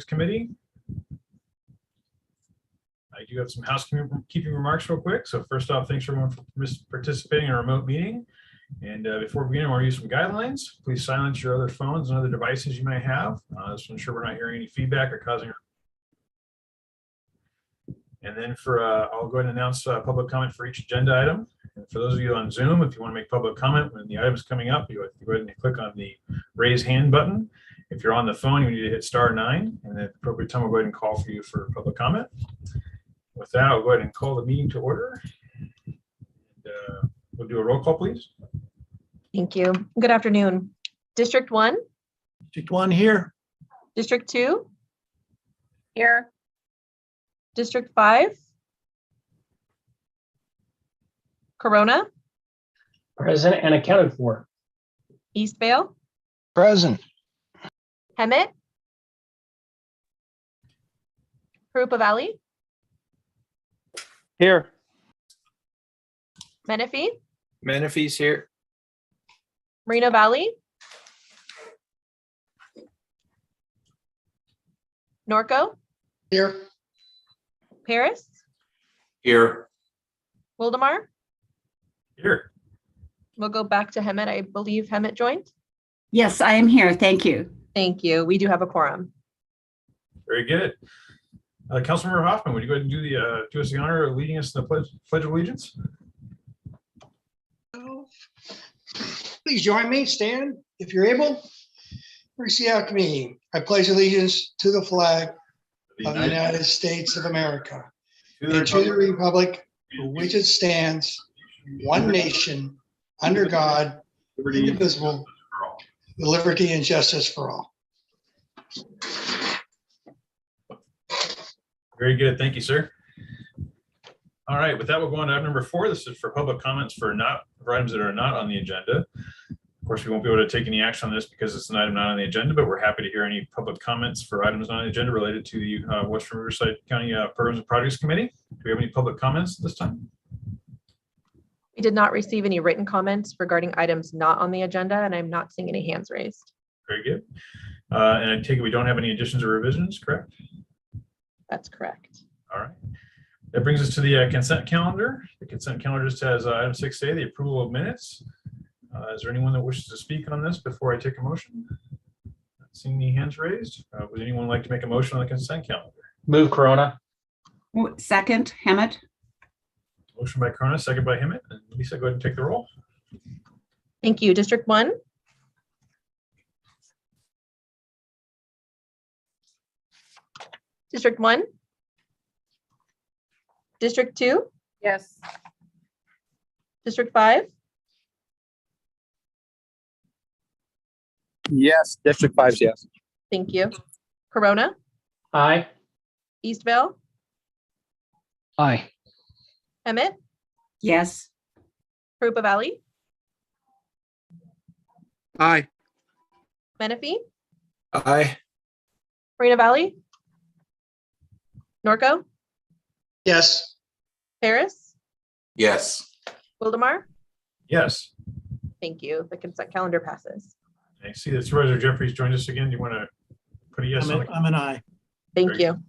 Projects Committee. I do have some housekeeping remarks real quick. So first off, thanks everyone for participating in a remote meeting. And before we begin, I want to use some guidelines. Please silence your other phones and other devices you may have. Just to ensure we're not hearing any feedback or causing. And then I'll go ahead and announce public comment for each agenda item. And for those of you on Zoom, if you want to make public comment when the item is coming up, you go ahead and click on the raise hand button. If you're on the phone, you need to hit *9, and at the appropriate time, we'll go ahead and call for you for public comment. With that, I'll go ahead and call the meeting to order. And, we'll do a roll call, please. Thank you. Good afternoon. District 1? District 1 here. District 2? Here. District 5? Corona? Present and accounted for. East Vale? Present. Hemet? Parupa Valley? Here. Menifee? Menifee's here. Moreno Valley? Norco? Here. Paris? Here. Wildemar? Here. We'll go back to Hemet. I believe Hemet joined. Yes, I am here. Thank you. Thank you. We do have a quorum. Very good. Councilmember Hoffman, would you go ahead and do us the honor of leading us in the Pledge of Allegiance? Please join me, stand if you're able. Repeat after me. I pledge allegiance to the flag of the United States of America and to the republic for which it stands, one nation, under God, indivisible, with liberty and justice for all. Very good. Thank you, sir. All right. With that, we'll go on to item number 4. This is for public comments for items that are not on the agenda. Of course, we won't be able to take any action on this because it's an item not on the agenda, but we're happy to hear any public comments for items not on the agenda related to the Western Riverside County Programs and Projects Committee. Do we have any public comments this time? We did not receive any written comments regarding items not on the agenda, and I'm not seeing any hands raised. Very good. And I take it we don't have any additions or revisions, correct? That's correct. All right. That brings us to the consent calendar. The consent calendar just has item 6A, the approval of minutes. Is there anyone that wishes to speak on this before I take a motion? Not seeing any hands raised. Would anyone like to make a motion on the consent calendar? Move Corona. Second, Hammett. Motion by Corona, second by Hemet. And Lisa, go ahead and take the roll. Thank you. District 1? District 1? District 2? Yes. District 5? Yes. District 5's yes. Thank you. Corona? Aye. East Vale? Aye. Hemet? Yes. Parupa Valley? Aye. Menifee? Aye. Moreno Valley? Norco? Yes. Paris? Yes. Wildemar? Yes. Thank you. The consent calendar passes. I see that Supervisor Jeffries joined us again. Do you want to put a yes on it? I'm an aye. Thank Very you.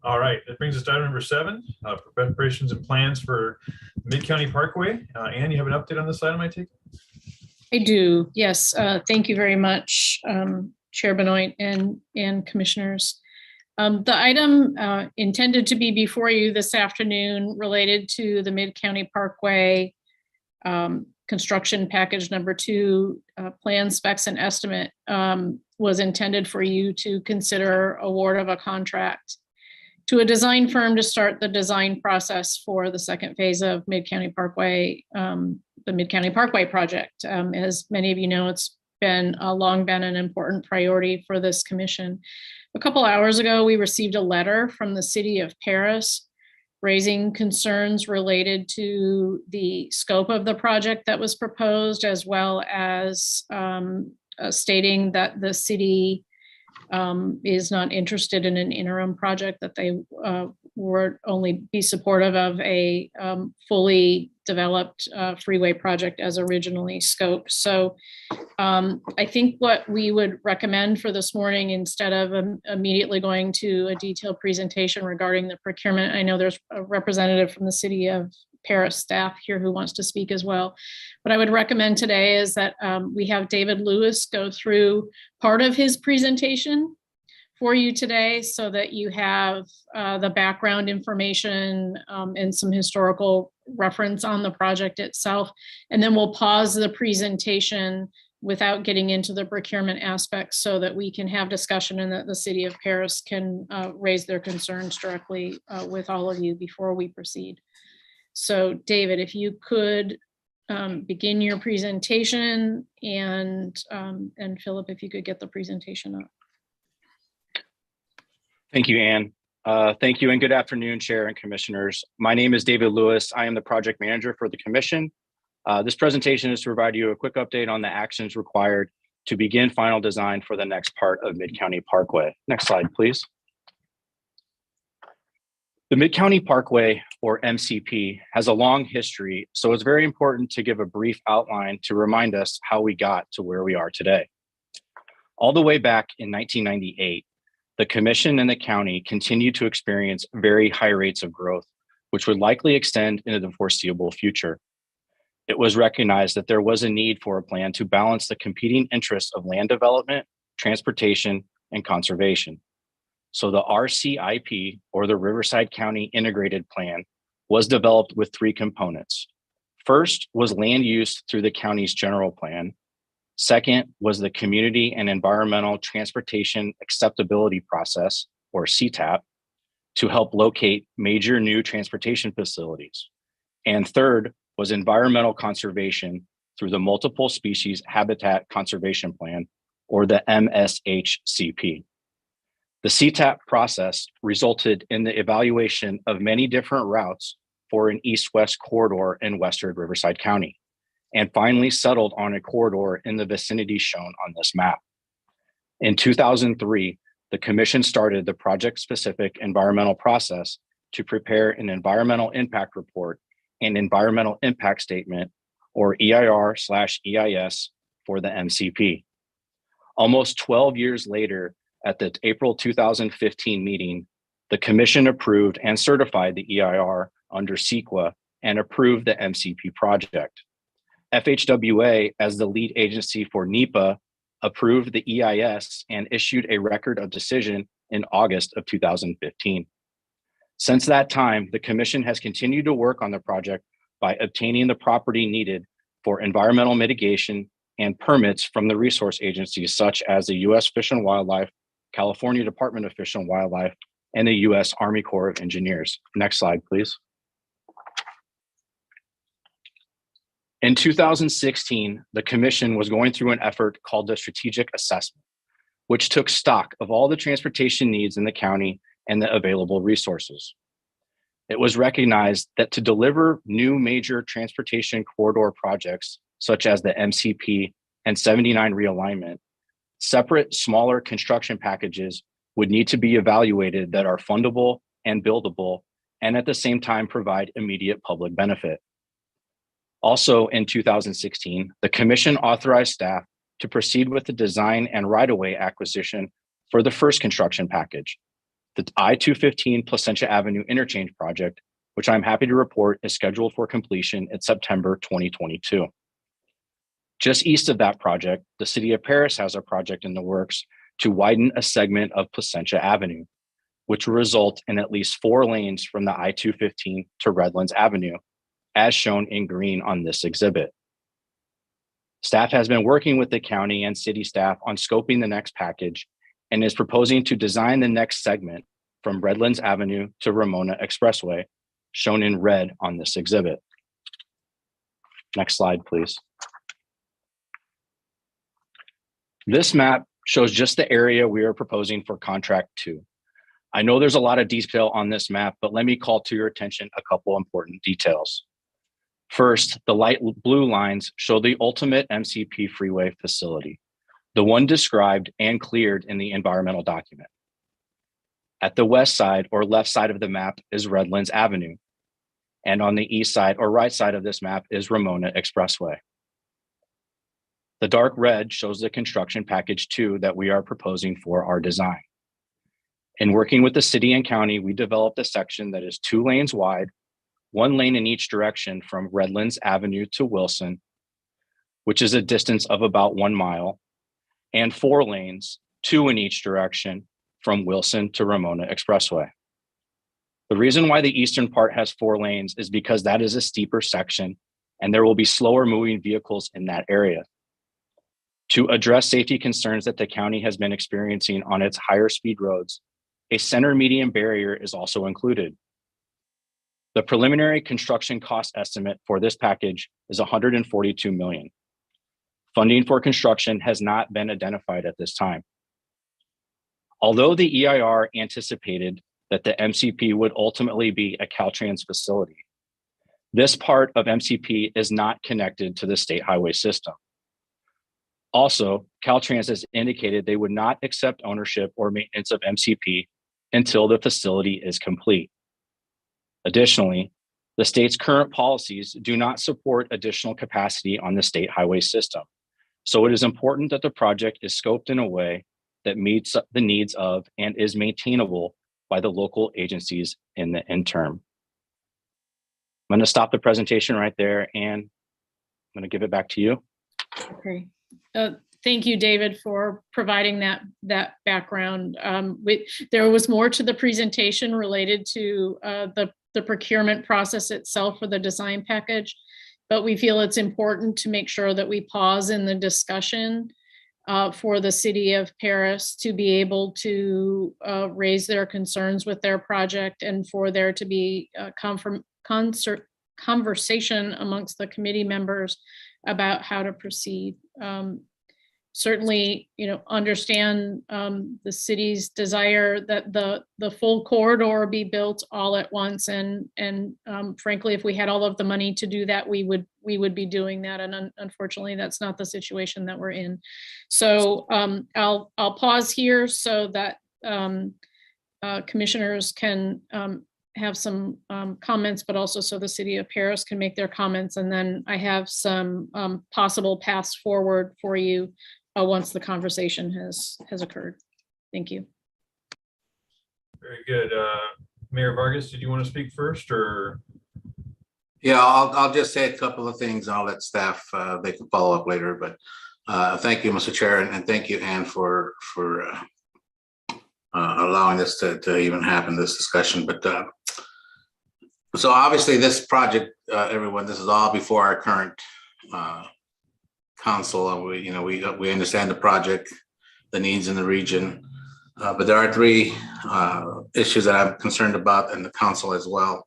All right. That brings us to item number 7, preparations and plans for Mid-County Parkway. Ann, you have an update on this item, I take it? I do, yes. Thank you very much, Chair Benoit and commissioners. The item intended to be before you this afternoon related to the Mid-County Parkway construction package number 2 plan specs and estimate was intended for you to consider award of a contract to a design firm to start the design process for the second phase of Mid-County Parkway, the Mid-County Parkway project. As many of you know, it's long been an important priority for this commission. A couple hours ago, we received a letter from the city of Paris raising concerns related to the scope of the project that was proposed, as well as stating that the city is not interested in an interim project, that they would only be supportive of a fully developed freeway project as originally scoped. So I think what we would recommend for this morning, instead of immediately going to a detailed presentation regarding the procurement, I know there's a representative from the City of Paris staff here who wants to speak as well. What I would recommend today is that we have David Lewis go through part of his presentation for you today so that you have the background information and some historical reference on the project itself. And then we'll pause the presentation without getting into the procurement aspects so that we can have discussion and that the City of Paris can raise their concerns directly with all of you before we proceed. So David, if you could begin your presentation, and Philip, if you could get the presentation up. Thank you, Anne. Thank you and good afternoon, Chair and Commissioners. My name is David Lewis. I am the project manager for the Commission. This presentation is to provide you a quick update on the actions required to begin final design for the next part of Mid-County Parkway. Next slide, please. The Mid-County Parkway, or MCP, has a long history, so it's very important to give a brief outline to remind us how we got to where we are today. All the way back in 1998, the Commission and the county continued to experience very high rates of growth, which would likely extend into the foreseeable future. It was recognized that there was a need for a plan to balance the competing interests of land development, transportation, and conservation. So the RCIP, or the Riverside County Integrated Plan, was developed with three components. First was land use through the county's general plan. Second was the Community and Environmental Transportation Acceptability Process, or CTAP, to help locate major new transportation facilities. And third was environmental conservation through the Multiple Species Habitat Conservation Plan, or the MSHCP. The CTAP process resulted in the evaluation of many different routes for an east-west corridor in western Riverside County, and finally settled on a corridor in the vicinity shown on this map. In 2003, the Commission started the project-specific environmental process to prepare an environmental impact report and environmental impact statement, or EIR/EIS, for the MCP. Almost 12 years later, at the April 2015 meeting, the Commission approved and certified the EIR under CEQA and approved the MCP project. FHWA, as the lead agency for NEPA, approved the EIS and issued a record of decision in August of 2015. Since that time, the Commission has continued to work on the project by obtaining the property needed for environmental mitigation and permits from the resource agencies such as the U.S. Fish and Wildlife, California Department of Fish and Wildlife, and the U.S. Army Corps of Engineers. Next slide, please. In 2016, the Commission was going through an effort called the Strategic Assessment, which took stock of all the transportation needs in the county and the available resources. It was recognized that to deliver new major transportation corridor projects, such as the MCP and 79 realignment, separate, smaller construction packages would need to be evaluated that are fundable and buildable, and at the same time provide immediate public benefit. Also in 2016, the Commission authorized staff to proceed with the design and right-of-way acquisition for the first construction package, the I-215 Placentia Avenue Interchange Project, which I'm happy to report is scheduled for completion in September 2022. Just east of that project, the City of Paris has a project in the works to widen a segment of Placentia Avenue, which will result in at least 4 lanes from the I-215 to Redlands Avenue, as shown in green on this exhibit. Staff has been working with the county and city staff on scoping the next package and is proposing to design the next segment from Redlands Avenue to Ramona Expressway, shown in red on this exhibit. Next slide, please. This map shows just the area we are proposing for contract 2. I know there's a lot of detail on this map, but let me call to your attention a couple important details. First, the light blue lines show the ultimate MCP freeway facility, the one described and cleared in the environmental document. At the west side or left side of the map is Redlands Avenue. And on the east side or right side of this map is Ramona Expressway. The dark red shows the construction package 2 that we are proposing for our design. In working with the city and county, we developed a section that is 2 lanes wide, 1 lane in each direction from Redlands Avenue to Wilson, which is a distance of about 1 mile, and 4 lanes, 2 in each direction from Wilson to Ramona Expressway. The reason why the eastern part has 4 lanes is because that is a steeper section and there will be slower moving vehicles in that area. To address safety concerns that the county has been experiencing on its higher speed roads, a center median barrier is also included. The preliminary construction cost estimate for this package is $142 million. Funding for construction has not been identified at this time. Although the EIR anticipated that the MCP would ultimately be a Caltrans facility, this part of MCP is not connected to the state highway system. Also, Caltrans has indicated they would not accept ownership or maintenance of MCP until the facility is complete. Additionally, the state's current policies do not support additional capacity on the state highway system. So it is important that the project is scoped in a way that meets the needs of and is maintainable by the local agencies in the interim. I'm going to stop the presentation right there and I'm going to give it back to you. Okay. Thank you, David, for providing that background. There was more to the presentation related to the procurement process itself for the design package, but we feel it's important to make sure that we pause in the discussion for the city of Paris to be able to raise their concerns with their project and for there to be a conversation amongst the committee members about how to proceed. Certainly, understand the city's desire that the full corridor be built all at once. And frankly, if we had all of the money to do that, we would be doing that. And unfortunately, that's not the situation that we're in. So I'll pause here so that commissioners can have some comments, but also so the city of Paris can make their comments. And then I have some possible paths forward for you once the conversation has occurred. Thank you. Very good. Mayor Vargas, did you want to speak first or? Yeah, I'll just say a couple of things. I'll let staff, they can follow up later, but thank you, Mr. Chair, and thank you, Ann, for allowing this to even happen, this discussion. But so obviously this project, everyone, this is all before our current council, and we understand the project, the needs in the region, but there are 3 issues that I'm concerned about, and the council as well.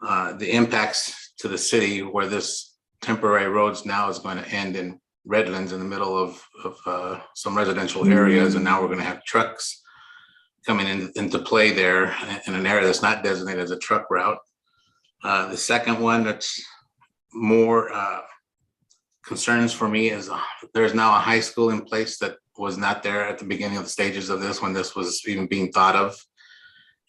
The impacts to the city, where this temporary roads now is going to end in Redlands in the middle of some residential areas, and now we're going to have trucks coming into play there in an area that's not designated as a truck route. The second one that's more concerns for me is there's now a high school in place that was not there at the beginning of the stages of this when this was even being thought of.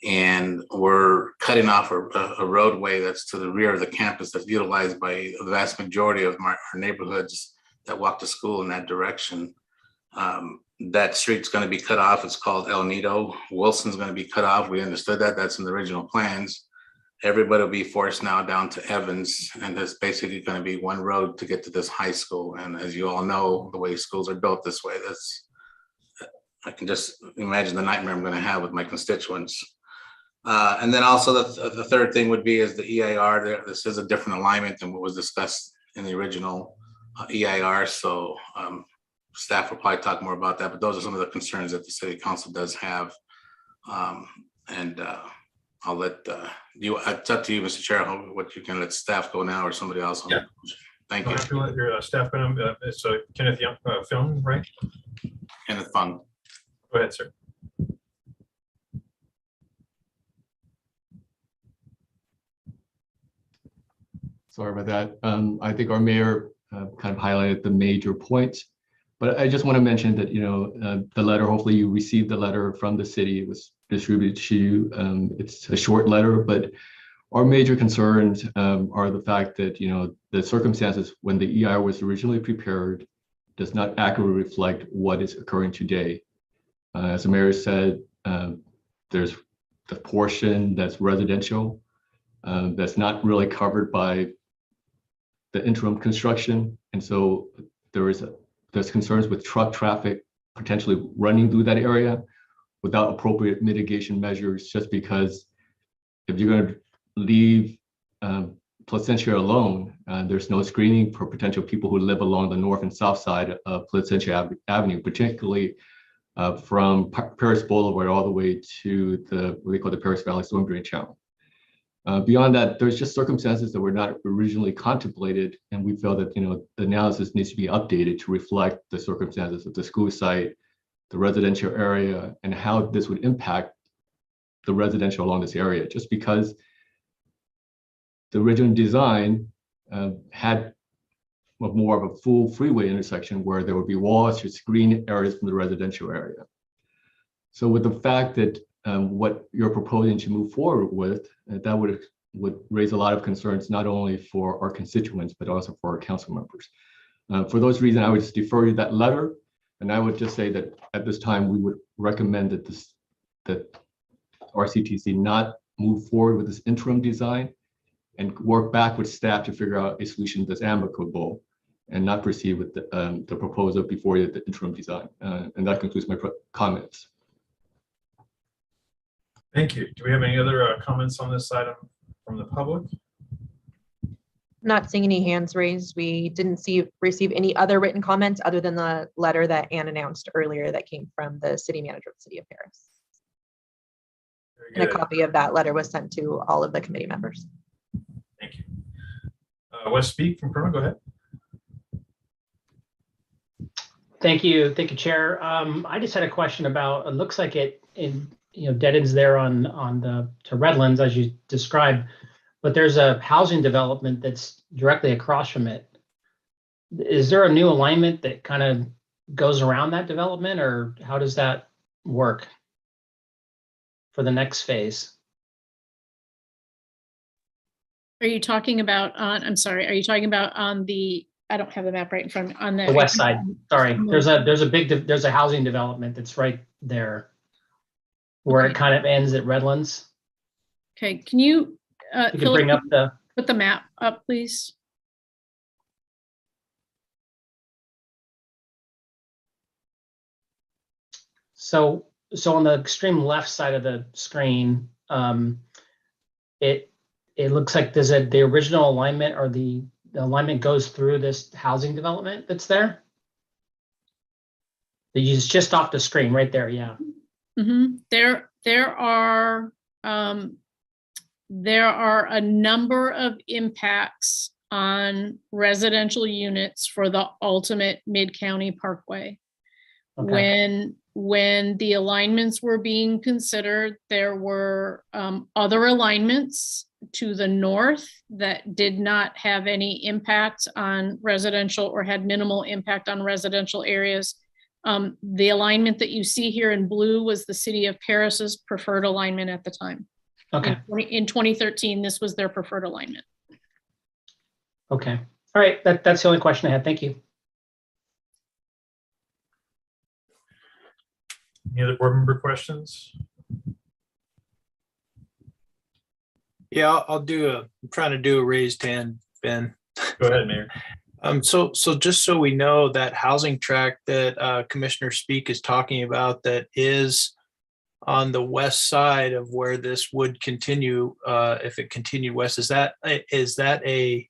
And we're cutting off a roadway that's to the rear of the campus that's utilized by the vast majority of our neighborhoods that walk to school in that direction. That street's going to be cut off. It's called El Nido. Wilson's going to be cut off. We understood that. That's in the original plans. Everybody will be forced now down to Evans, and there's basically going to be one road to get to this high school. And as you all know, the way schools are built this way, I can just imagine the nightmare I'm going to have with my constituents. And then also the third thing would be is the EIR. This is a different alignment than what was discussed in the original EIR. So staff will probably talk more about that, but those are some of the concerns that the city council does have. I'll let you, it's up to you, Mr. Chair, what you can let staff go now or somebody else. Yeah. Thank you. If you let your staff go, it's Kenneth Young, film, right? Kenneth Fung. Go ahead, sir. Sorry about that. I think our mayor kind of highlighted the major points, But I just want to mention that, the letter, hopefully you received the letter from the city. It was distributed to you. It's a short letter, but our major concerns are the fact that, the circumstances when the EIR was originally prepared does not accurately reflect what is occurring today. As the mayor said, there's the portion that's residential that's not really covered by the interim construction. And so there's concerns with truck traffic potentially running through that area without appropriate mitigation measures, just because if you're going to leave Placentia alone, there's no screening for potential people who live along the north and south side of Placentia Avenue, particularly from Paris Boulevard all the way to what they call the Paris Valley Storm Drain Channel. Beyond that, there's just circumstances that were not originally contemplated, and we feel that the analysis needs to be updated to reflect the circumstances of the school site, the residential area, and how this would impact the residential along this area. Just because the original design had more of a full freeway intersection where there would be walls to screen areas from the residential area. So with the fact that what you're proposing to move forward with, that would raise a lot of concerns, not only for our constituents, but also for our council members. For those reasons, I would just defer you that letter. And I would just say that at this time, we would recommend that RCTC not move forward with this interim design and work back with staff to figure out a solution that's amicable and not proceed with the proposal before the interim design. And that concludes my comments. Thank you. Do we have any other comments on this item from the public? Not seeing any hands raised. We didn't receive any other written comments other than the letter that Anne announced earlier that came from the city manager of the city of Paris. Very And a good. copy of that letter was sent to all of the committee members. Thank you. Wes Speak from Perma, go ahead. Thank you, Chair. I just had a question about, it looks like it dead ends there on to Redlands as you described, but there's a housing development that's directly across from it. Is there a new alignment that kind of goes around that development, or how does that work for the next phase? Are you talking about I'm sorry, are you talking about on the, I don't have the map right in front of me, on The west side, sorry. There's a housing development that's right there where it kind of ends at Redlands. Okay, can you, You can Philip, bring up put the map up, please? So on the extreme left side of the screen, it looks like the original alignment, or the alignment goes through this housing development that's there. It's just off the screen right there, yeah. Mm-hmm. There are a number of impacts on residential units for the ultimate Mid-County Parkway. Okay. When the alignments were being considered, there were other alignments to the north that did not have any impact on residential or had minimal impact on residential areas. The alignment that you see here in blue was the city of Paris's preferred alignment at the time. Okay. In 2013, this was their preferred alignment. Okay. All right. That's the only question I had. Thank you. Any other board member questions? Yeah, I'm trying to do a raised hand, Ben. Go ahead, Mayor. So just so we know, that housing tract that Commissioner Speak is talking about, that is on the west side of where this would continue, if it continued west, is that a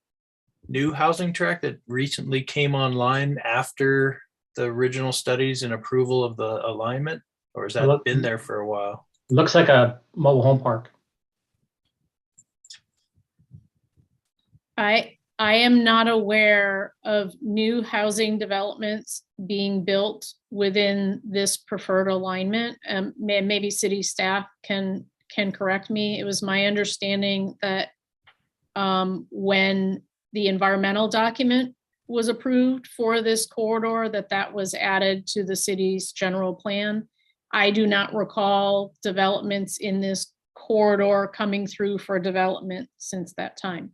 new housing tract that recently came online after the original studies and approval of the alignment, or has that been there for a while? Looks like a mobile home park. I am not aware of new housing developments being built within this preferred alignment. Maybe city staff can correct me. It was my understanding that when the environmental document was approved for this corridor, that was added to the city's general plan. I do not recall developments in this corridor coming through for development since that time.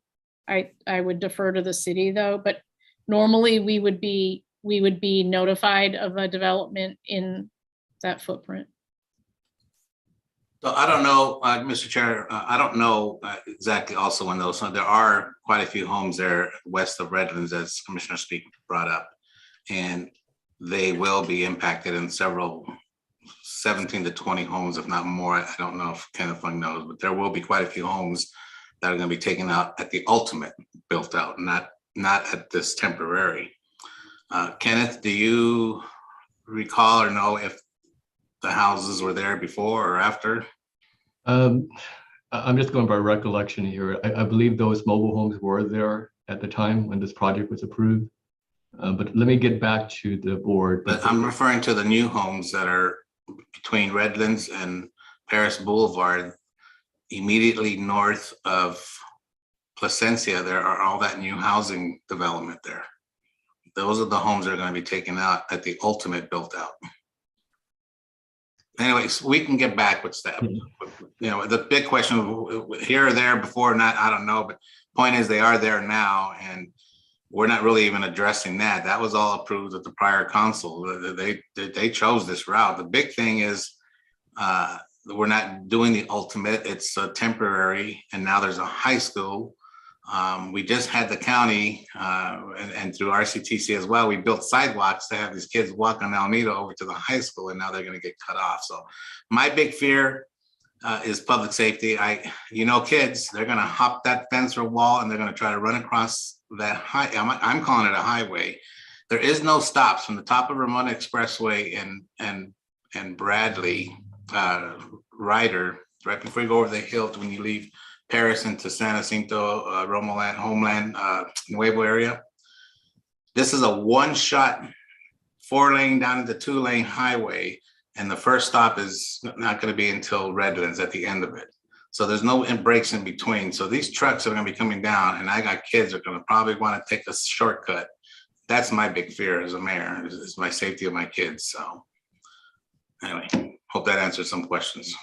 I would defer to the city though, but normally we would be notified of a development in that footprint. So I don't know, Mr. Chair, I don't know exactly also when those, so there are quite a few homes there west of Redlands, as Commissioner Speak brought up. And they will be impacted in several 17 to 20 homes, if not more. I don't know if Kenneth Fung knows, but there will be quite a few homes that are going to be taken out at the ultimate built out, not at this temporary. Kenneth, do you recall or know if the houses were there before or after? I'm just going by recollection here. I believe those mobile homes were there at the time when this project was approved. But let me get back to the board. But I'm referring to the new homes that are between Redlands and Paris Boulevard, immediately north of Placencia. There are all that new housing development there. Those are the homes that are going to be taken out at the ultimate built out. Anyways, we can get back with that. You know, the big question here or there before, not, I don't know, but point is they are there now, and we're not really even addressing that. That was all approved at the prior council. They chose this route. The big thing is we're not doing the ultimate. It's temporary, and now there's a high school. We just had the county and through RCTC as well, we built sidewalks to have these kids walk on Alameda over to the high school, and now they're going to get cut off. So my big fear is public safety. Kids, they're going to hop that fence or wall, and they're going to try to run across that I'm calling it a highway. There is no stops from the top of Ramona Expressway and Bradley Ryder, right before you go over the hill when you leave Paris into San Jacinto, Romoland, Homeland, Nuevo area. This is a one-shot 4-lane down into 2-lane highway, and the first stop is not going to be until Redlands at the end of it. So there's no breaks in between. So these trucks are going to be coming down, and I got kids that are going to probably want to take a shortcut. That's my big fear as a mayor, is my safety of my kids. So anyway, hope that answers some questions.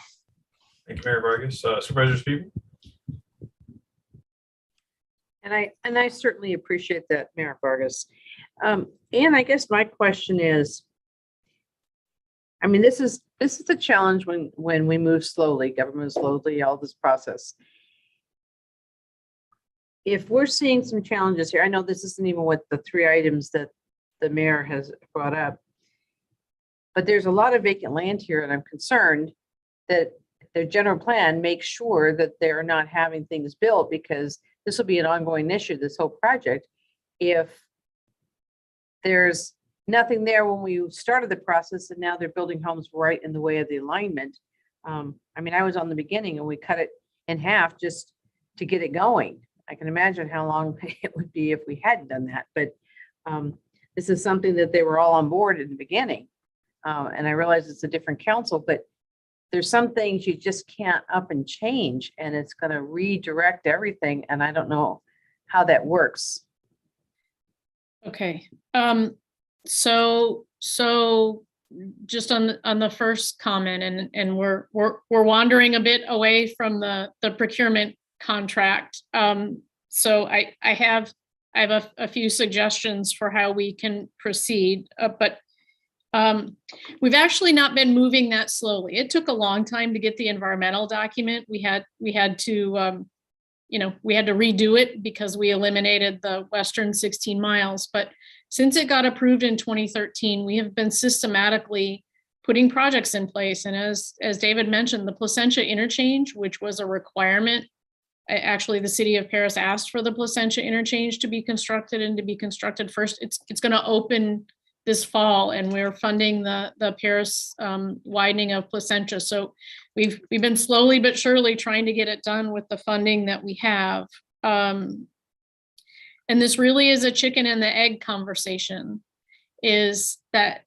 Thank you, Mayor Vargas. Supervisor Speaker? And I certainly appreciate that, Mayor Vargas. And I guess my question is, I mean, this is the challenge when we move slowly, government slowly, all this process. If we're seeing some challenges here, I know this isn't even what the 3 items that the mayor has brought up, but there's a lot of vacant land here, and I'm concerned that their general plan makes sure that they're not having things built, because this will be an ongoing issue, this whole project. If there's nothing there when we started the process, and now they're building homes right in the way of the alignment. I mean, I was on the beginning and we cut it in half just to get it going. I can imagine how long it would be if we hadn't done that, but this is something that they were all on board in the beginning. And I realize it's a different council, but there's some things you just can't up and change, and it's going to redirect everything. And I don't know how that works. Okay. So just on the first comment, and we're wandering a bit away from the procurement contract. So I have a few suggestions for how we can proceed, but we've actually not been moving that slowly. It took a long time to get the environmental document. We had to redo it because we eliminated the western 16 miles. But since it got approved in 2013, we have been systematically putting projects in place. And as David mentioned, the Placentia interchange, which was a requirement, actually the city of Paris asked for the Placentia interchange to be constructed and to be constructed first. It's going to open this fall, and we're funding the Paris widening of Placentia. So we've been slowly but surely trying to get it done with the funding that we have. And this really is a chicken and the egg conversation, is that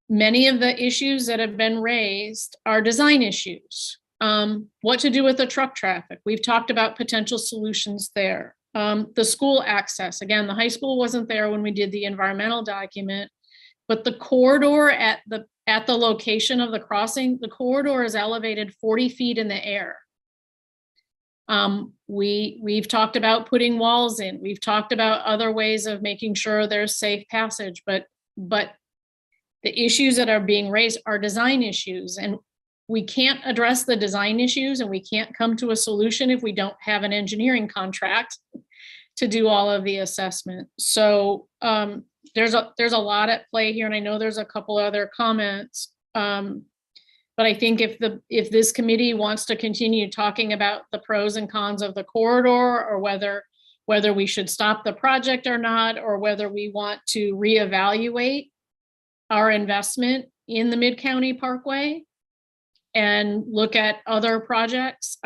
many of the issues that have been raised are design issues. What to do with the truck traffic. We've talked about potential solutions there. The school access, again, the high school wasn't there when we did the environmental document, but the corridor at the location of the crossing, the corridor is elevated 40 feet in the air. We've talked about putting walls in. We've talked about other ways of making sure there's safe passage, but the issues that are being raised are design issues, and we can't address the design issues and we can't come to a solution if we don't have an engineering contract to do all of the assessment. So there's a lot at play here, and I know there's a couple other comments. But I think if this committee wants to continue talking about the pros and cons of the corridor, or whether we should stop the project or not, or whether we want to reevaluate our investment in the Mid-County Parkway and look at other projects,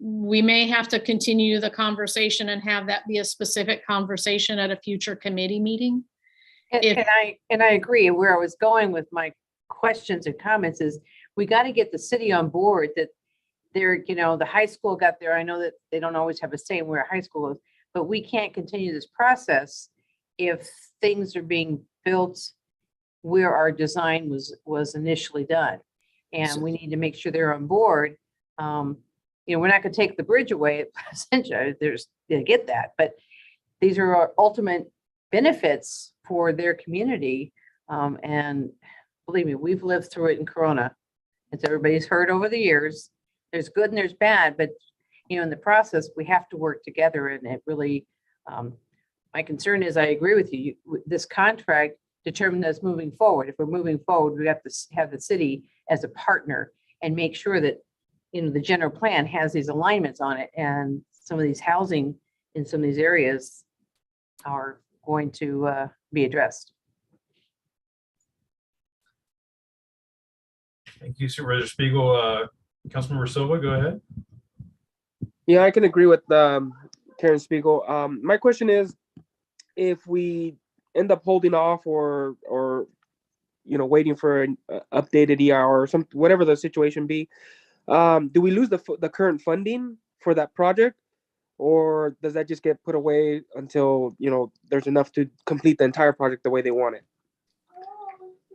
we may have to continue the conversation and have that be a specific conversation at a future committee meeting. And I agree. Where I was going with my questions and comments is we got to get the city on board that they're, the high school got there. I know that they don't always have a say in where a high school is, but we can't continue this process if things are being built where our design was initially done. And we need to make sure they're on board. We're not going to take the bridge away. Essentially, they get that, but these are our ultimate benefits for their community. And believe me, we've lived through it in Corona. As everybody's heard over the years, there's good and there's bad, but in the process, we have to work together. And it really, my concern is, I agree with you, this contract determined us moving forward. If we're moving forward, we have to have the city as a partner and make sure that, the general plan has these alignments on it, and some of these housing in some of these areas are going to be addressed. Thank you, Supervisor Spiegel. Councilmember Silva, go ahead. Yeah, I can agree with Karen Spiegel. My question is, if we end up holding off or waiting for an updated EIR or something, whatever the situation be, do we lose the current funding for that project, or does that just get put away until there's enough to complete the entire project the way they want it?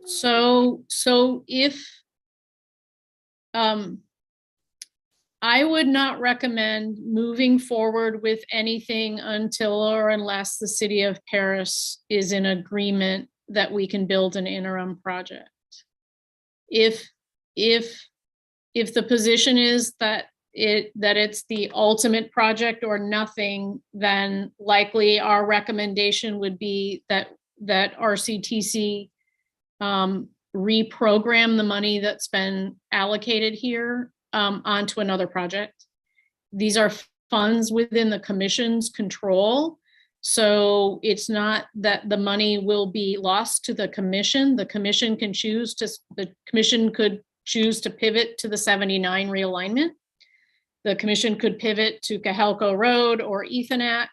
So if I would not recommend moving forward with anything until or unless the city of Paris is in agreement that we can build an interim project. If the position is that it's the ultimate project or nothing, then likely our recommendation would be that RCTC reprogram the money that's been allocated here onto another project. These are funds within the commission's control. So it's not that the money will be lost to the commission. The commission could choose to pivot to the 79 realignment. The commission could pivot to Cahelco Road or Ethanac.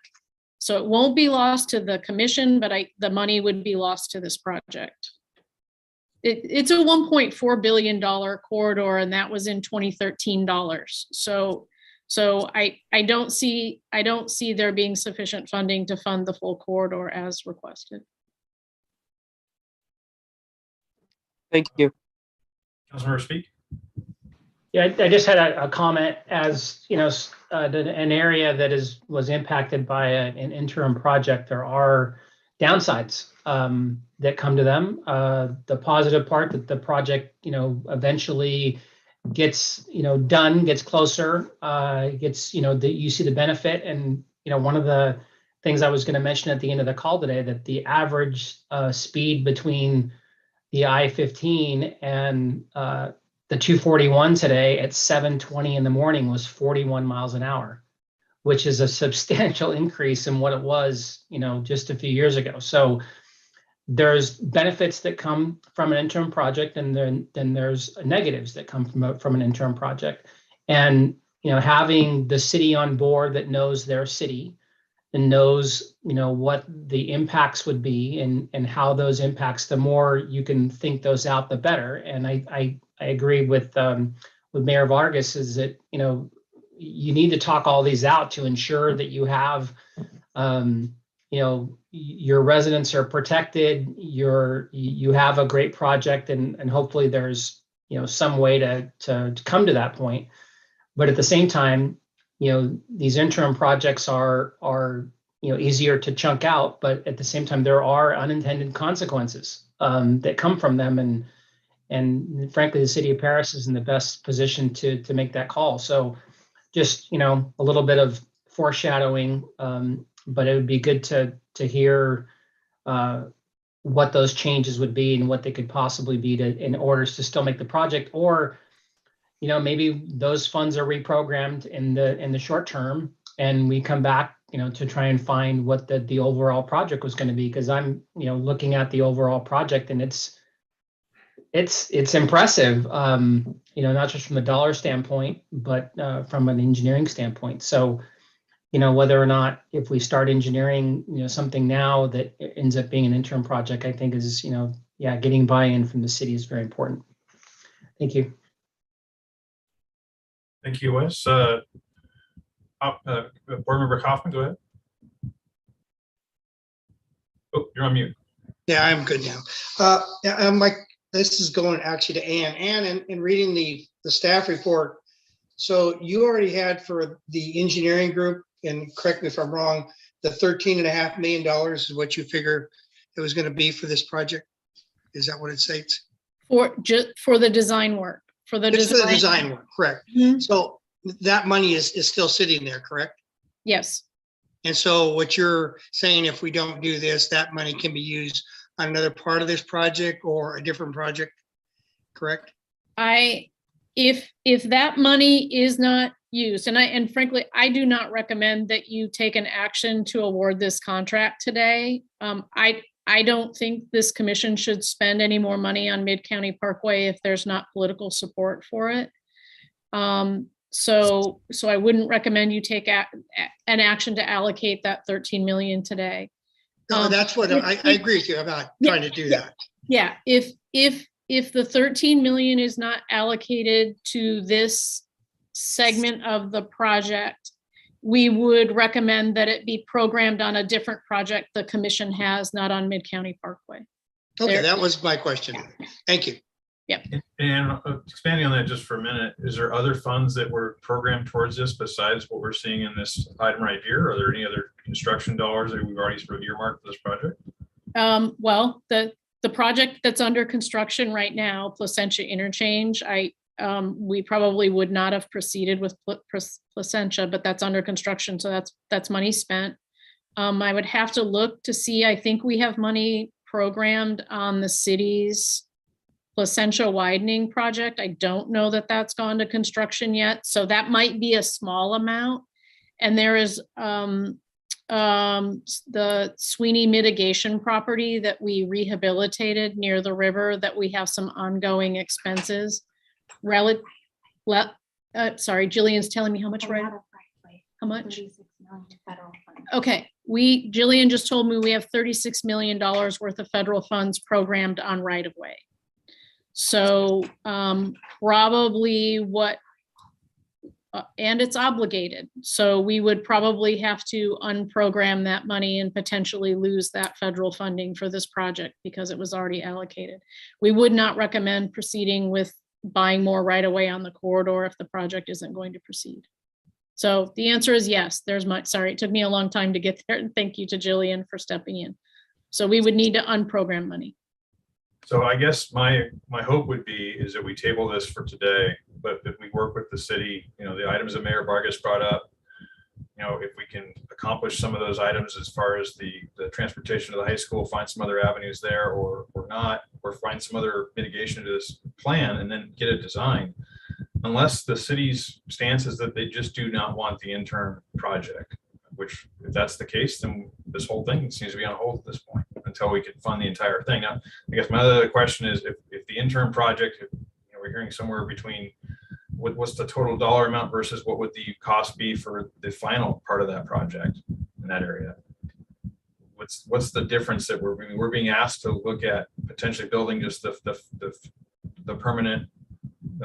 So it won't be lost to the commission, but the money would be lost to this project. It's a $1.4 billion corridor, and that was in 2013 dollars. So I don't see there being sufficient funding to fund the full corridor as requested. Thank you. Councilmember Speak. Yeah, I just had a comment. As an area that was impacted by an interim project, there are downsides that come to them. The positive part that the project, eventually gets, done, gets closer, gets, you see the benefit. And, one of the things I was going to mention at the end of the call today, that the average speed between the I-15 and the 241 today at 7:20 in the morning was 41 miles an hour, which is a substantial increase in what it was, just a few years ago. So there's benefits that come from an interim project, and then there's negatives that come from an interim project. And having the city on board that knows their city and knows what the impacts would be and how those impacts, the more you can think those out, the better. And I agree with Mayor Vargas, is that you need to talk all these out to ensure that you have, your residents are protected, you have a great project, and hopefully there's, some way to come to that point. But at the same time, these interim projects are easier to chunk out, but at the same time, there are unintended consequences that come from them. And frankly, the city of Paris is in the best position to make that call. So just, a little bit of foreshadowing, but it would be good to hear what those changes would be and what they could possibly be in order to still make the project, or maybe those funds are reprogrammed in the short term, and we come back, to try and find what the overall project was going to be. Because I'm, looking at the overall project, and it's impressive, not just from a dollar standpoint, but from an engineering standpoint. So, whether or not, if we start engineering, something now that ends up being an interim project, I think is, getting buy-in from the city is very important. Thank you. Thank you, Wes. Board Member Kaufman, go ahead. Oh, you're on mute. Yeah, I'm good now. I'm like, this is going actually to Ann. Ann, in reading the staff report, so you already had for the engineering group, and correct me if I'm wrong, the $13.5 million is what you figure it was going to be for this project? Is that what it states? For the design work, for the design work, correct. Mhm. So that money is still sitting there, correct? Yes. And so what you're saying, if we don't do this, that money can be used on another part of this project or a different project, correct? If that money is not used, and frankly, I do not recommend that you take an action to award this contract today. I don't think this commission should spend any more money on Mid-County Parkway if there's not political support for it. So I wouldn't recommend you take an action to allocate that 13 million today. No, that's what I agree with you about trying to do that. Yeah, if the 13 million is not allocated to this segment of the project, we would recommend that it be programmed on a different project the commission has, not on Mid-County Parkway. Okay, that was my question. Thank you. Yep. And expanding on that just for a minute, is there other funds that were programmed towards this besides what we're seeing in this item right here? Are there any other construction dollars that we've already sort of earmarked for this project? Well, the project that's under construction right now, Placentia Interchange, we probably would not have proceeded with Placentia, but that's under construction, so that's money spent. I would have to look to see. I think we have money programmed on the city's Placentia widening project. I don't know that that's gone to construction yet, so that might be a small amount. And there is the Sweeney mitigation property that we rehabilitated near the river that we have some ongoing expenses. Sorry, Jillian's telling me how much, right? How much? Okay, Jillian just told me we have $36 million worth of federal funds programmed on right-of-way. So probably and it's obligated. So we would probably have to unprogram that money and potentially lose that federal funding for this project because it was already allocated. We would not recommend proceeding with buying more right away on the corridor if the project isn't going to proceed. So the answer is yes, there's much. Sorry, it took me a long time to get there. And thank you to Jillian for stepping in. So we would need to unprogram money. So I guess my hope would be is that we table this for today, but if we work with the city, the items that Mayor Vargas brought up, if we can accomplish some of those items as far as the transportation to the high school, find some other avenues there or not, or find some other mitigation to this plan and then get it designed. Unless the city's stance is that they just do not want the interim project, which if that's the case, then this whole thing seems to be on hold at this point until we can fund the entire thing. Now, I guess my other question is if the interim project, we're hearing somewhere between what's the total dollar amount versus what would the cost be for the final part of that project in that area? What's the difference that we're being asked to look at potentially building just the permanent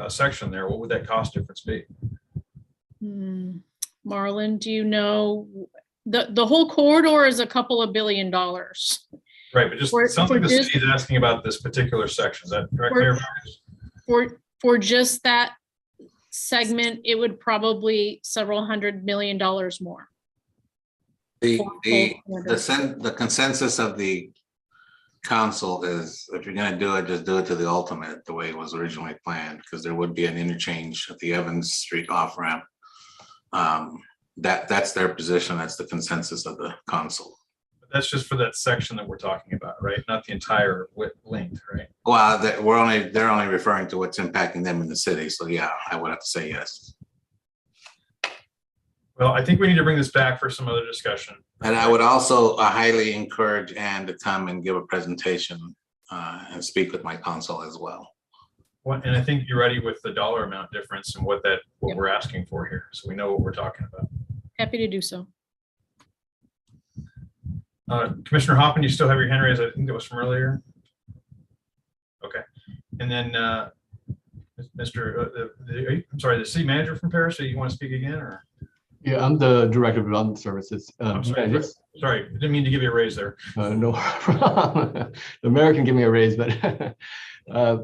section there? What would that cost difference be? Marlon, do you know, the whole corridor is a couple of $1 billion. Right, but just, it sounds like the city is asking about this particular section. Is that correct, Mayor? For just that segment, it would probably several $100 million more. The consensus of the council is, if you're gonna do it, just do it to the ultimate, the way it was originally planned, because there would be an interchange at the Evans Street off ramp. That's their position. That's the consensus of the council. That's just for that section that we're talking about, right? Not the entire length, right? Well, they're only referring to what's impacting them in the city. So yeah, I would have to say yes. Well, I think we need to bring this back for some other discussion. And I would also highly encourage Ann to come and give a presentation and speak with my council as well. And I think you're ready with the dollar amount difference and what we're asking for here. So we know what we're talking about. Happy to do so. Commissioner Hoffman, you still have your hand raised. I think that was from earlier. Okay. And then I'm sorry, the city manager from Paris, so you want to speak again, or? Yeah, I'm the director of development services. I'm sorry, sorry, I didn't mean to give you a raise there. No problem. The mayor can give me a raise, but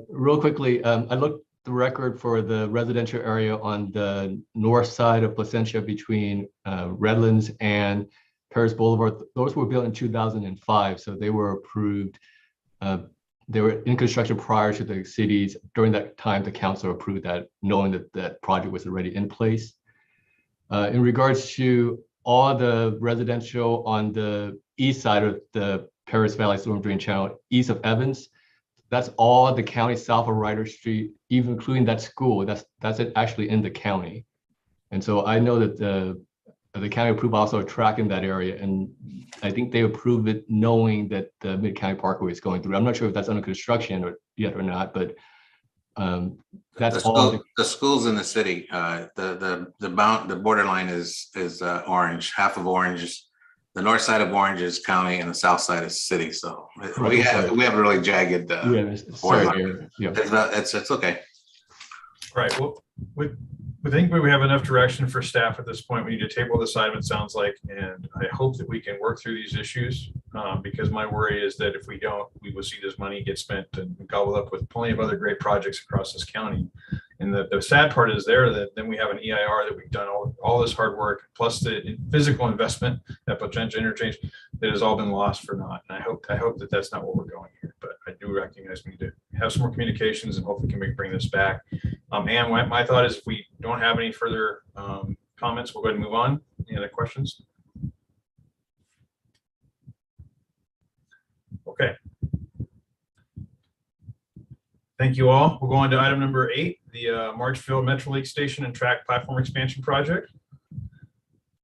real quickly, I looked the record for the residential area on the north side of Placentia between Redlands and Paris Boulevard. Those were built in 2005, so they were approved. They were in construction prior to the cities. During that time, the council approved that, knowing that that project was already in place. In regards to all the residential on the east side of the Paris Valley Storm Drain Channel, east of Evans, that's all the county south of Ryder Street, even including that school. That's actually in the county. And so I know that the county approved also a track in that area, and I think they approved it knowing that the Mid-County Parkway is going through. I'm not sure if that's under construction yet or not, but that's all. The schools in the city, the borderline is Orange. Half of Orange is the north side of Orange is county, and the south side is city. So we have a really jagged borderline. Yeah. It's okay. All right. Well, we think we have enough direction for staff at this point. We need to table this item, it sounds like, and I hope that we can work through these issues because my worry is that if we don't, we will see this money get spent and gobbled up with plenty of other great projects across this county. And the sad part is that then we have an EIR that we've done all this hard work, plus the physical investment, that potential interchange, that has all been lost for naught. And I hope that that's not what we're going here, but I do recognize we need to have some more communications and hopefully can bring this back. And my thought is if we don't have any further comments, we'll go ahead and move on. Any other questions? Okay. Thank you all. We'll go on to item number 8, the Marchfield Metrolink Station and Track Platform Expansion Project.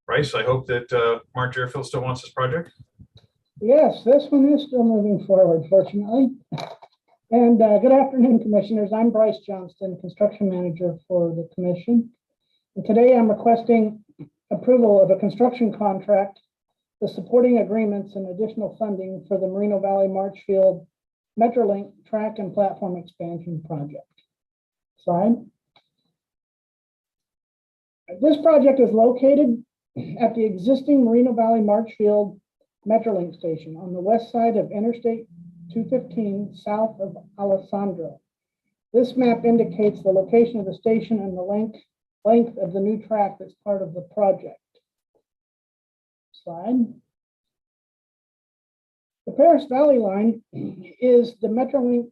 Bryce, I hope that March Airfield still wants this project. Yes, this one is still moving forward, fortunately. And good afternoon, commissioners. I'm Bryce Johnston, construction manager for the commission. And today I'm requesting approval of a construction contract, the supporting agreements and additional funding for the Moreno Valley Marchfield Metrolink Track and Platform Expansion Project. Slide. This project is located at the existing Moreno Valley Marchfield Metrolink station on the west side of Interstate 215 south of Alessandro. This map indicates the location of the station and the length of the new track that's part of the project. Slide. The Paris Valley line is the Metrolink,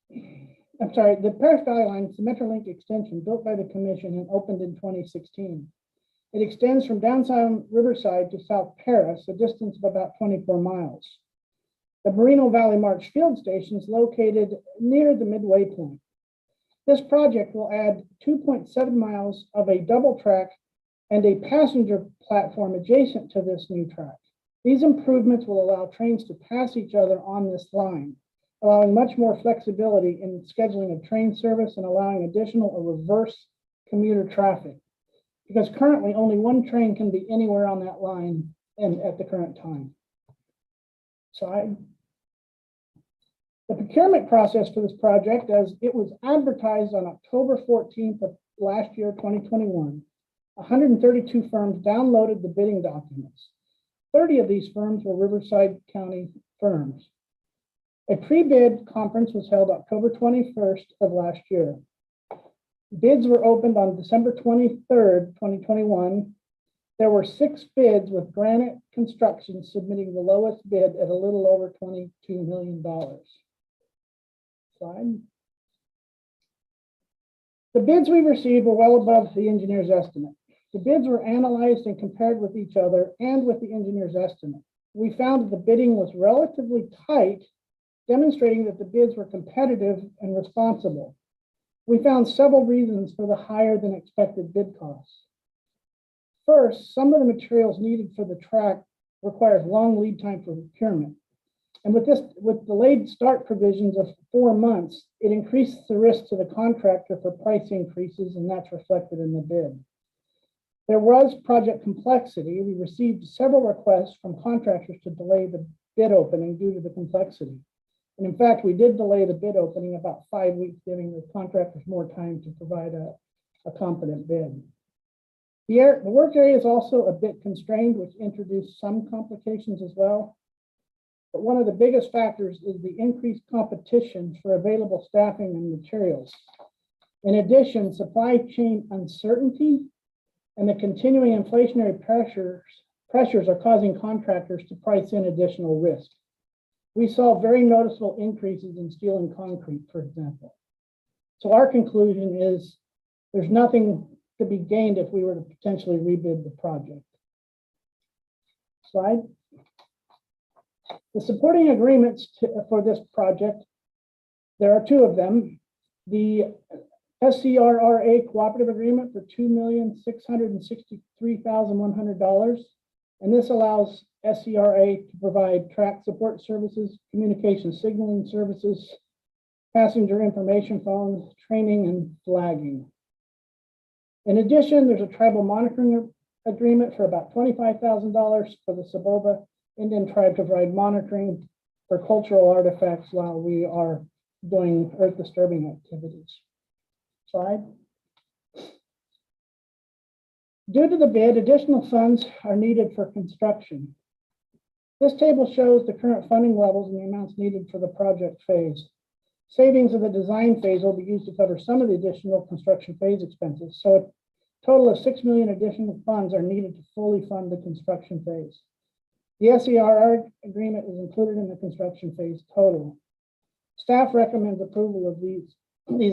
the Paris Valley line is the Metrolink extension built by the commission and opened in 2016. It extends from downtown Riverside to South Paris, a distance of about 24 miles. The Moreno Valley Marchfield station is located near the midway point. This project will add 2.7 miles of a double track and a passenger platform adjacent to this new track. These improvements will allow trains to pass each other on this line, allowing much more flexibility in scheduling of train service and allowing additional or reverse commuter traffic, because currently only one train can be anywhere on that line and at the current time. Slide. The procurement process for this project, as it was advertised on October 14th of last year, 2021, 132 firms downloaded the bidding documents. 30 of these firms were Riverside County firms. A pre-bid conference was held October 21st of last year. Bids were opened on December 23rd, 2021. There were 6 bids, with Granite Construction submitting the lowest bid at a little over $22 million. Slide. The bids we received were well above the engineer's estimate. The bids were analyzed and compared with each other and with the engineer's estimate. We found that the bidding was relatively tight, demonstrating that the bids were competitive and responsible. We found several reasons for the higher than expected bid costs. First, some of the materials needed for the track requires long lead time for procurement. And with delayed start provisions of 4 months, it increases the risk to the contractor for price increases, and that's reflected in the bid. There was project complexity. We received several requests from contractors to delay the bid opening due to the complexity. And in fact, we did delay the bid opening about 5 weeks, giving the contractors more time to provide a competent bid. The work area is also a bit constrained, which introduced some complications as well. But one of the biggest factors is the increased competition for available staffing and materials. In addition, supply chain uncertainty and the continuing inflationary pressures are causing contractors to price in additional risk. We saw very noticeable increases in steel and concrete, for example. So our conclusion is there's nothing to be gained if we were to potentially rebid the project. Slide. The supporting agreements for this project, there are 2 of them. The SCRRA cooperative agreement for $2,663,100. And this allows SCRA to provide track support services, communication signaling services, passenger information phones, training, and flagging. In addition, there's a tribal monitoring agreement for about $25,000 for the Saboba Indian tribe to provide monitoring for cultural artifacts while we are doing earth disturbing activities. Slide. Due to the bid, additional funds are needed for construction. This table shows the current funding levels and the amounts needed for the project phase. Savings of the design phase will be used to cover some of the additional construction phase expenses. So a total of $6 million additional funds are needed to fully fund the construction phase. The SCRR agreement is included in the construction phase total. Staff recommends approval of these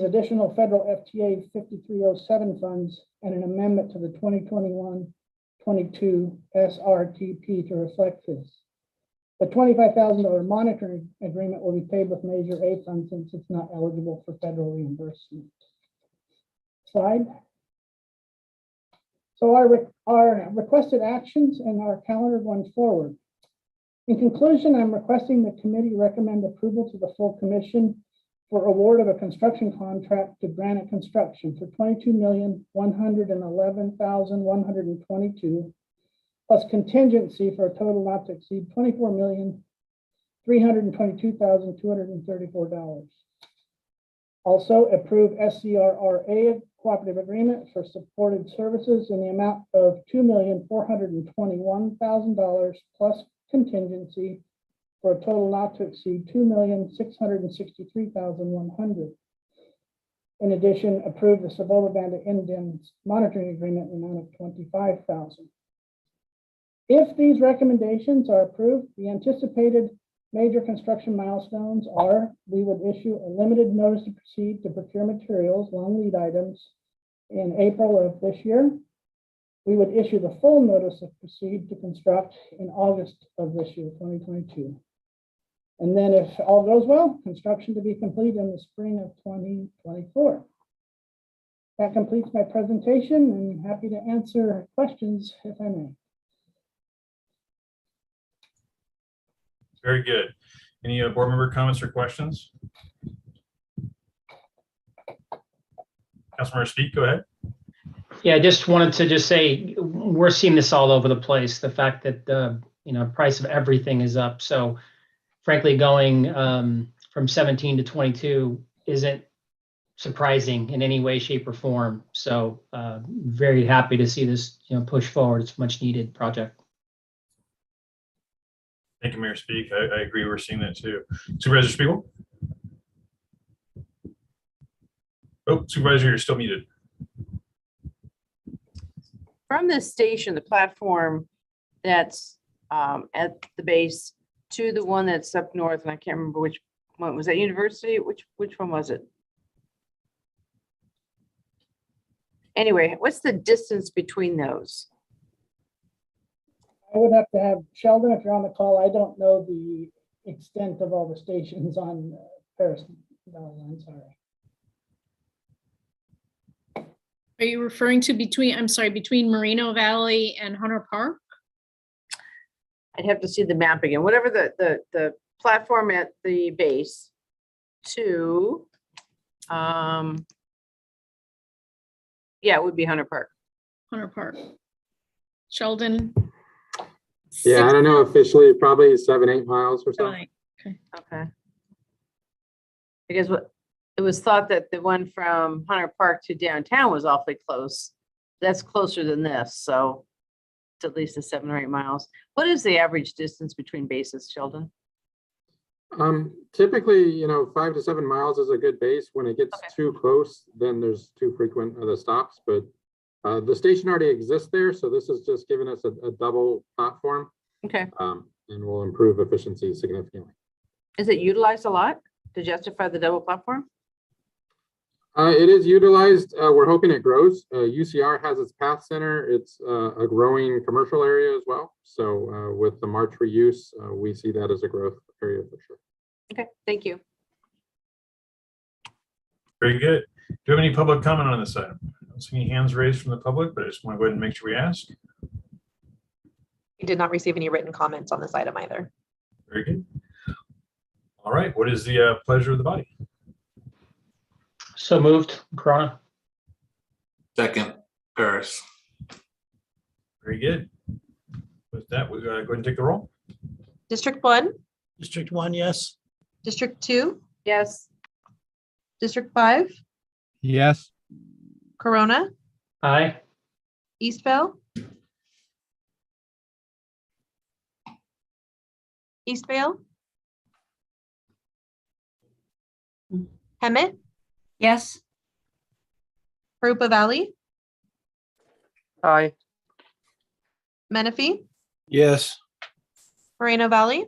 additional federal FTA 5307 funds and an amendment to the 2021-22 SRTP to reflect this. The $25,000 monitoring agreement will be paid with Measure A funds since it's not eligible for federal reimbursement. Slide. So our requested actions and our calendar going forward. In conclusion, I'm requesting the committee recommend approval to the full commission for award of a construction contract to Granite Construction for $22,111,122 plus contingency for a total not to exceed $24,322,234. Also approve SCRRA cooperative agreement for supported services in the amount of $2,421,000 plus contingency for a total not to exceed $2,663,100. In addition, approve the Saboba Bandit Indians monitoring agreement in the amount of $25,000. If these recommendations are approved, the anticipated major construction milestones are: we would issue a limited notice to proceed to procure materials, long lead items, in April of this year. We would issue the full notice of proceed to construct in August of this year, 2022. And then if all goes well, construction to be complete in the spring of 2024. That completes my presentation, and happy to answer questions if I may. Very good. Any board member comments or questions? Councilmember Speak, go ahead. Yeah, I just wanted to just say we're seeing this all over the place. The fact that the price of everything is up. So frankly, going from 17 to 22 isn't surprising in any way, shape, or form. So very happy to see this, push forward. It's a much needed project. Thank you, Mayor Speak. I agree. We're seeing that too. Supervisor Spiegel? Oh, Supervisor, you're still muted. From the station, the platform that's at the base to the one that's up north, and I can't remember which one, was that University? Which one was it? Anyway, what's the distance between those? I would have to have Sheldon, if you're on the call, I don't know the extent of all the stations on Paris Valley Line, sorry. Are you referring to between Moreno Valley and Hunter Park? I'd have to see the map again, whatever the platform at the base to, yeah, it would be Hunter Park. Hunter Park. Sheldon? Yeah, I don't know officially, probably 7-8 miles or so. Okay. Okay. Because it was thought that the one from Hunter Park to downtown was awfully close. That's closer than this, so it's at least 7 or 8 miles. What is the average distance between bases, Sheldon? Typically, 5 to 7 miles is a good base. When it gets too close, then there's too frequent the stops. But the station already exists there, so this is just giving us a double platform. Okay. And will improve efficiency significantly. Is it utilized a lot to justify the double platform? It is utilized. We're hoping it grows. UCR has its path center. It's a growing commercial area as well. So with the March reuse, we see that as a growth area for sure. Okay, thank you. Very good. Do you have any public comment on this item? I don't see any hands raised from the public, but I just want to go ahead and make sure we ask. We did not receive any written comments on this item either. Very good. All right, what is the pleasure of the body? So moved, Corona. Second, Paris. Very good. With that, we'll go ahead and take the roll. District 1, District 1, yes. District 2, Yes. District 5, Yes. Corona, Aye. Eastvale, Eastvale, Hemet, Yes. Harupa Valley, Aye. Menifee, Yes. Moreno Valley,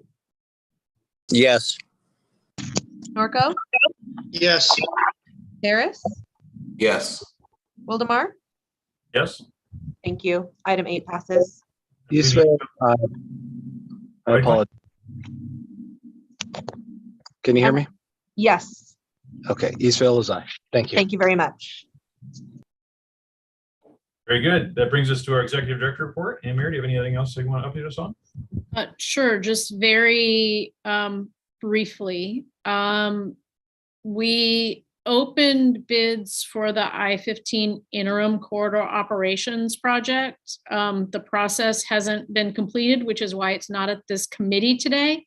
Yes. Norco, Yes. Harris, Yes. Wildemar. Yes. Thank you. Item 8 passes. Eastvale, I apologize. Can you hear me? Yes, Okay, Eastvale is aye. Thank you. thank you very much. Very good. That brings us to our executive director report. And Mary, do you have anything else that you want to update us on? Sure, just very briefly. We opened bids for the I-15 interim corridor operations project. The process hasn't been completed, which is why it's not at this committee today.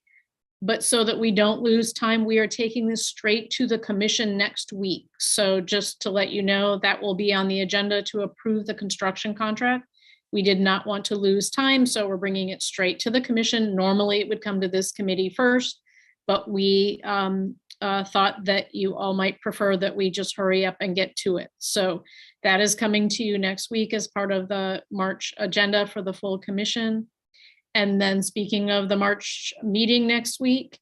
But so that we don't lose time, we are taking this straight to the commission next week. So just to let you know, that will be on the agenda to approve the construction contract. We did not want to lose time, so we're bringing it straight to the commission. Normally it would come to this committee first, but we thought that you all might prefer that we just hurry up and get to it. So that is coming to you next week as part of the March agenda for the full commission. And then speaking of the March meeting next week,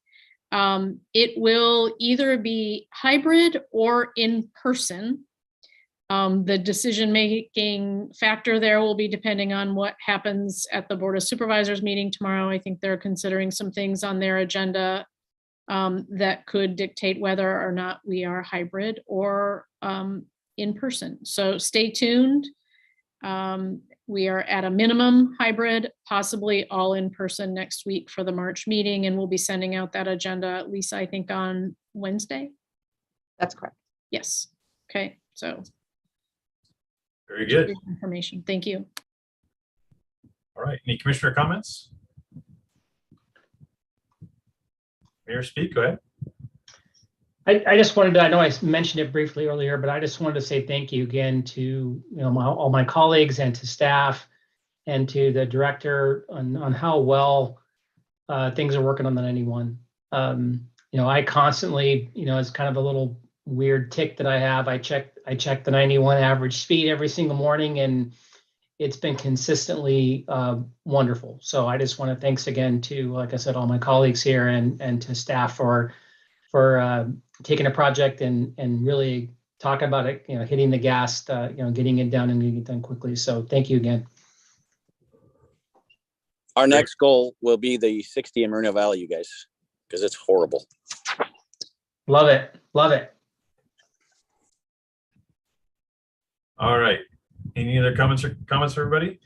it will either be hybrid or in person. The decision-making factor there will be depending on what happens at the Board of Supervisors meeting tomorrow. I think they're considering some things on their agenda that could dictate whether or not we are hybrid or in person. So stay tuned. We are at a minimum hybrid, possibly all in person next week for the March meeting, and we'll be sending out that agenda, Lisa, I think on Wednesday. That's correct. Yes. Okay. So. Very good. Information. Thank you. All right. Any commissioner comments? Mayor Speak, go ahead. I just wanted to, I know I mentioned it briefly earlier, but I just wanted to say thank you again to, all my colleagues and to staff and to the director on how well things are working on the 91. I constantly, it's kind of a little weird tick that I have. I check the 91 average speed every single morning, and it's been consistently wonderful. So I just want to thanks again to, like I said, all my colleagues here and to staff for taking a project and really talking about it, hitting the gas, getting it done and getting it done quickly. So thank you again. Our next goal will be the 60 in Moreno Valley, you guys, because it's horrible. Love it. Love it. All right. Any other comments, everybody?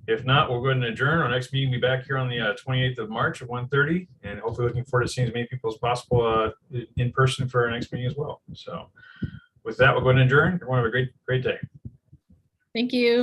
If not, we'll go ahead and adjourn. Our next meeting will be back here on the 28th of March at 1:30, and hopefully looking forward to seeing as many people as possible in person for our next meeting as well. So with that, we'll go ahead and adjourn. Everyone have a great day. Thank you.